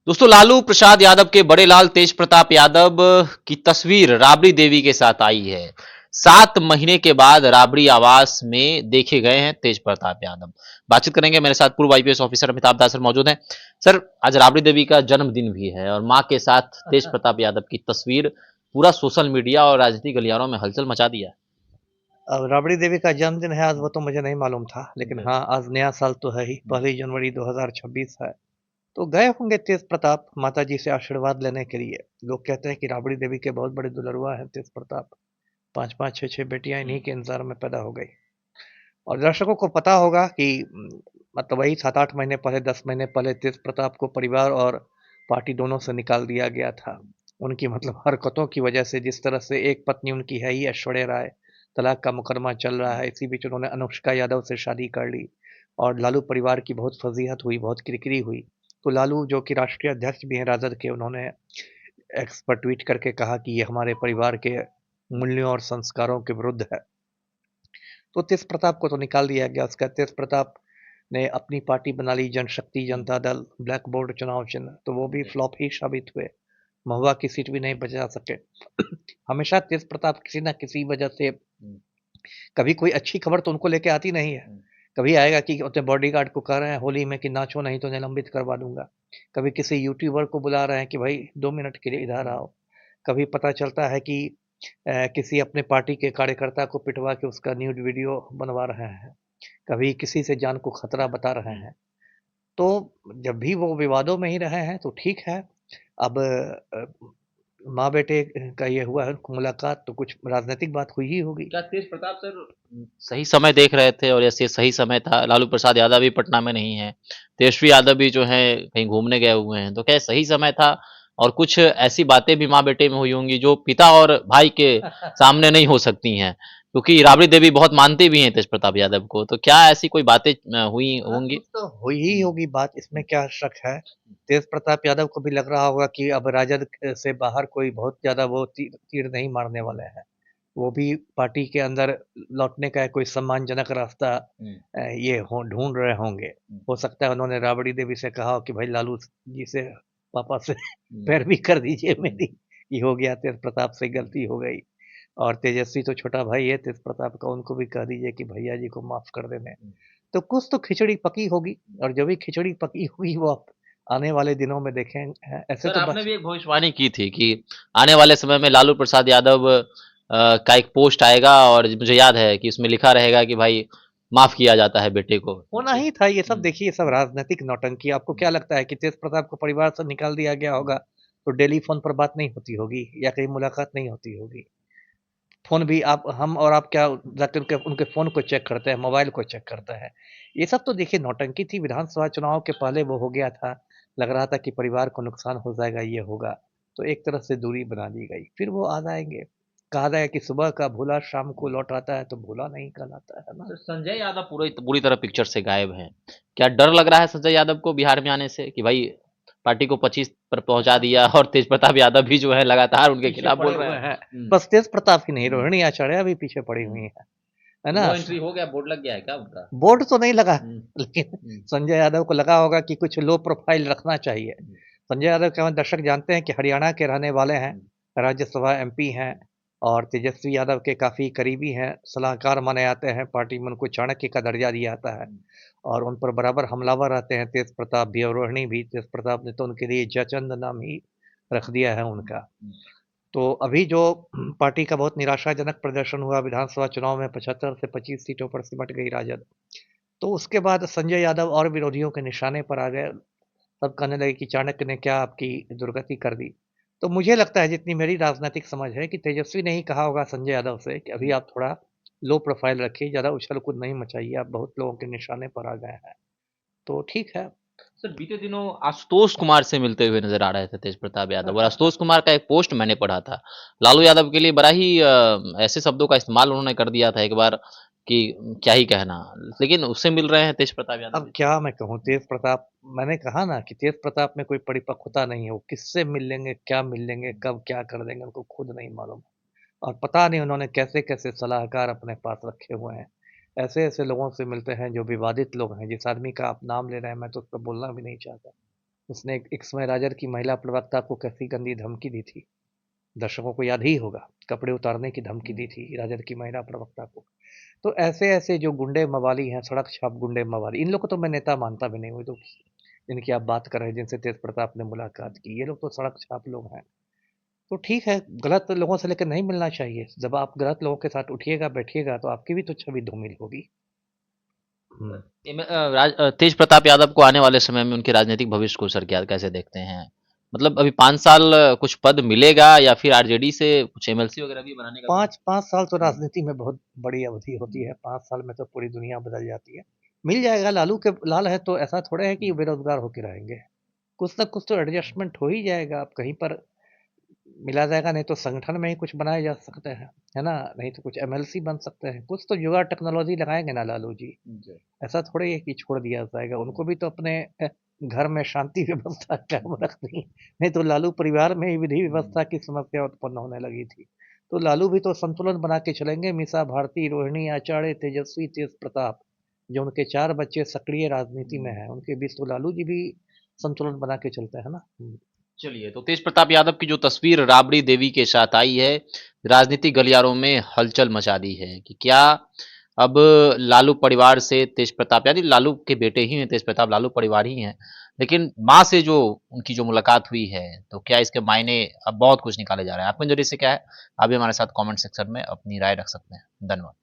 दोस्तों लालू प्रसाद यादव के बड़े लाल तेज प्रताप यादव की तस्वीर राबड़ी देवी के साथ आई है। 7 महीने के बाद राबड़ी आवास में देखे गए हैं तेज प्रताप यादव। बातचीत करेंगे, मेरे साथ पूर्व आईपीएस ऑफिसर अमिताभ दास सर मौजूद हैं। सर, आज राबड़ी देवी का जन्मदिन भी है और मां के साथ तेज प्रताप यादव की तस्वीर पूरा सोशल मीडिया और राजनीतिक गलियारों में हलचल मचा दिया। अब राबड़ी देवी का जन्मदिन है आज, वो तो मुझे नहीं मालूम था, लेकिन हाँ, आज नया साल तो है ही, 1 जनवरी 2026 है। तो गए होंगे तेज प्रताप माता जी से आशीर्वाद लेने के लिए। लोग कहते हैं कि राबड़ी देवी के बहुत बड़े दुलरुआ हैं तेज प्रताप। 5-5, 6-6 बेटियां इन्हीं के इंतजार में पैदा हो गई। और दर्शकों को पता होगा कि मतलब वही 7-8 महीने पहले, 10 महीने पहले तेज प्रताप को परिवार और पार्टी दोनों से निकाल दिया गया था। उनकी मतलब हरकतों की वजह से, जिस तरह से एक पत्नी उनकी है ही ऐश्वर्या राय, तलाक का मुकदमा चल रहा है, इसी बीच उन्होंने अनुष्का यादव से शादी कर ली और लालू परिवार की बहुत फजीहत हुई, बहुत किरकिरी हुई। तो लालू जो कि राष्ट्रीय अध्यक्ष भी हैं राजद के, उन्होंने एक्स पर ट्वीट करके कहा कि ये हमारे परिवार के मूल्यों और संस्कारों के विरुद्ध है। तो तेज प्रताप को तो निकाल दिया गया। उसका तेज प्रताप ने अपनी पार्टी बना ली, जनशक्ति जनता दल, ब्लैक बोर्ड चुनाव चिन्ह, तो वो भी फ्लॉप ही साबित हुए। महुआ की सीट भी नहीं बचा सके। हमेशा तेज प्रताप किसी ना किसी वजह से, कभी कोई अच्छी खबर तो उनको लेके आती नहीं है। कभी आएगा कि अपने बॉडीगार्ड को कह रहे हैं होली में कि नाचो नहीं तो निलंबित करवा दूंगा। कभी किसी यूट्यूबर को बुला रहे हैं कि भाई 2 मिनट के लिए इधर आओ। कभी पता चलता है कि किसी अपने पार्टी के कार्यकर्ता को पिटवा के उसका न्यूड वीडियो बनवा रहे हैं। कभी किसी से जान को खतरा बता रहे हैं। तो जब भी वो विवादों में ही रहे हैं तो ठीक है। अब माँ बेटे का ये हुआ है मुलाकात, तो कुछ राजनीतिक बात हुई ही होगी। क्या तेज प्रताप सर सही समय देख रहे थे और ऐसे सही समय था? लालू प्रसाद यादव भी पटना में नहीं है, तेजस्वी यादव भी जो है कहीं घूमने गए हुए हैं, तो क्या ये सही समय था? और कुछ ऐसी बातें भी माँ बेटे में हुई होंगी जो पिता और भाई के सामने नहीं हो सकती हैं, क्योंकि राबड़ी देवी बहुत मानती भी हैं तेज प्रताप यादव को, तो क्या ऐसी कोई बातें हुई हाँ, होंगी? कुछ तो हुई ही होगी बात, इसमें क्या शक है। तेज प्रताप यादव को भी लग रहा होगा कि अब राजद से बाहर कोई बहुत ज्यादा वो तीर नहीं मारने वाले हैं। वो भी पार्टी के अंदर लौटने का कोई सम्मानजनक रास्ता ये हो ढूंढ रहे होंगे। हो सकता है उन्होंने राबड़ी देवी से कहा हो कि भाई लालू जी से, पापा से पैरवी कर दीजिए मेरी, ये हो गया तेज प्रताप से गलती हो गई। और तेजस्वी तो छोटा भाई है तेज प्रताप का, उनको भी कह दीजिए कि भैया जी को माफ कर देने। तो कुछ तो खिचड़ी पकी होगी, और जब भी खिचड़ी पकी हुई वो आप आने वाले दिनों में देखें। ऐसे सर, तो आपने बच भी एक भविष्यवाणी की थी कि आने वाले समय में लालू प्रसाद यादव का एक पोस्ट आएगा और मुझे याद है कि उसमें लिखा रहेगा कि भाई माफ किया जाता है बेटे को। होना ही था ये सब। देखिए, ये सब राजनीतिक नौटंकी। आपको क्या लगता है कि तेज प्रताप को परिवार से निकाल दिया गया होगा तो डेली फोन पर बात नहीं होती होगी या कहीं मुलाकात नहीं होती होगी? फोन भी आप, हम और आप क्या जाके उनके उनके फोन को चेक करते हैं, मोबाइल को चेक करते हैं? ये सब तो देखिए नौटंकी थी। विधानसभा चुनाव के पहले वो हो गया था, लग रहा था कि परिवार को नुकसान हो जाएगा, ये होगा, तो एक तरह से दूरी बना दी गई। फिर वो आ जाएंगे। कहा जाए कि सुबह का भूला शाम को लौट आता है, तो भूला नहीं कहलाता है ना। तो संजय यादव पूरी पूरी तरह पिक्चर से गायब हैं। क्या डर लग रहा है संजय यादव को बिहार में आने से कि भाई पार्टी को 25 पर पहुंचा दिया और तेज प्रताप यादव भी जो है लगातार उनके पीछे खिलाफ पड़े बोल रहे हुए हैं? हैं। बस तेज प्रताप ही नहीं, हम्म, रोहिणी आचार्य भी पीछे पड़ी हुई है तो ना। नो एंट्री हो गया, बोर्ड लग गया है क्या उनका? बोर्ड तो नहीं लगा, हम्म, लेकिन हम्म, संजय यादव को लगा होगा कि कुछ लो प्रोफाइल रखना चाहिए। संजय यादव के दर्शक जानते हैं कि हरियाणा के रहने वाले हैं, राज्यसभा एमपी हैं, और तेजस्वी यादव के काफ़ी करीबी हैं, सलाहकार माने जाते हैं। पार्टी में उनको चाणक्य का दर्जा दिया जाता है और उन पर बराबर हमलावर रहते हैं तेज प्रताप भी और रोहिणी भी। तेज प्रताप ने तो उनके लिए जयचंद नाम ही रख दिया है उनका। तो अभी जो पार्टी का बहुत निराशाजनक प्रदर्शन हुआ विधानसभा चुनाव में, 75 से 25 सीटों पर सिमट गई राजद। तो उसके बाद संजय यादव और विरोधियों के निशाने पर आ गए। सब कहने लगे कि चाणक्य ने क्या आपकी दुर्गति कर दी। तो मुझे लगता है, जितनी मेरी राजनीतिक समझ है, कि तेजस्वी ने ही कहा होगा संजय यादव से कि अभी आप थोड़ा लो प्रोफाइल रखिए, ज़्यादा उछल कूद नहीं मचाइए, आप बहुत लोगों के निशाने पर आ गए हैं। तो ठीक है। सर, बीते दिनों आशुतोष कुमार से मिलते हुए नजर आ रहे थे तेज प्रताप यादव, और आशुतोष कुमार का एक पोस्ट मैंने पढ़ा था लालू यादव के लिए बड़ा ही ऐसे शब्दों का इस्तेमाल उन्होंने कर दिया था एक बार कि क्या ही कहना, लेकिन उससे मिल रहे हैं तेज प्रताप यादव अब भी। क्या मैं कहूँ, तेज प्रताप, मैंने कहा ना कि तेज प्रताप में कोई परिपक्वता नहीं है। वो किससे मिल लेंगे, क्या मिल लेंगे, कब क्या कर देंगे, उनको खुद नहीं मालूम। और पता नहीं उन्होंने कैसे-कैसे सलाहकार अपने पास रखे हुए हैं। ऐसे-ऐसे लोगों से मिलते हैं जो विवादित लोग हैं। जिस आदमी का आप नाम ले रहे हैं, मैं तो उस पे बोलना भी नहीं चाहता। उसने एक समय राजद की महिला प्रवक्ता को कैसी गंदी धमकी दी थी, दर्शकों को याद ही होगा, कपड़े उतारने की धमकी दी थी राजद की महिला प्रवक्ता को। तो ऐसे ऐसे जो गुंडे मवाली हैं, सड़क छाप गुंडे मवाली, इन लोग को तो मैं नेता मानता भी नहीं हूँ। तो जिनकी आप बात कर रहे हैं, जिनसे तेज प्रताप ने मुलाकात की, ये लोग तो सड़क छाप लोग हैं। तो ठीक है, गलत लोगों से लेकर नहीं मिलना चाहिए। जब आप गलत लोगों के साथ उठिएगा बैठिएगा तो आपकी भी तो छवि धूमिल होगी। तेज प्रताप यादव को आने वाले समय में उनके राजनीतिक भविष्य को सर क्या कैसे देखते हैं? मतलब अभी 5 साल कुछ पद मिलेगा या फिर आरजेडी से कुछ एमएलसी वगैरह भी बनाने का पाँच पाँच साल तो राजनीति में बहुत बड़ी अवधि होती है। 5 साल में तो पूरी दुनिया बदल जाती है। मिल जाएगा। लाल है तो ऐसा थोड़े है कि बेरोजगार होके रहेंगे। कुछ ना कुछ तो एडजस्टमेंट हो ही जाएगा। आप कहीं पर मिला जाएगा, नहीं तो संगठन में ही कुछ बनाए जा सकते हैं, है ना? नहीं तो कुछ एमएलसी बन सकते हैं। कुछ तो जुगाड़ टेक्नोलॉजी लगाएंगे ना लालू जी। जी। ऐसा थोड़े है कि छोड़ दिया जाएगा। उनको भी तो अपने घर में शांति व्यवस्था कायम रखनी। नहीं तो लालू परिवार में ही विधि व्यवस्था की समस्या उत्पन्न होने लगी थी। तो लालू भी तो संतुलन बना के चलेंगे। मीसा भारती, रोहिणी आचार्य, तेजस्वी, तेज प्रताप, जो उनके 4 बच्चे सक्रिय राजनीति में हैं, उनके बीच तो लालू जी भी संतुलन बना के चलते हैं ना। चलिए, तो तेज प्रताप यादव की जो तस्वीर राबड़ी देवी के साथ आई है, राजनीतिक गलियारों में हलचल मचा दी है कि क्या अब लालू परिवार से तेज प्रताप यानी लालू के बेटे ही हैं तेज प्रताप, लालू परिवार ही हैं। लेकिन माँ से जो उनकी जो मुलाकात हुई है, तो क्या इसके मायने अब बहुत कुछ निकाले जा रहे हैं। आपके नज़रिए से क्या है? आप भी हमारे साथ कमेंट सेक्शन में अपनी राय रख सकते हैं। धन्यवाद।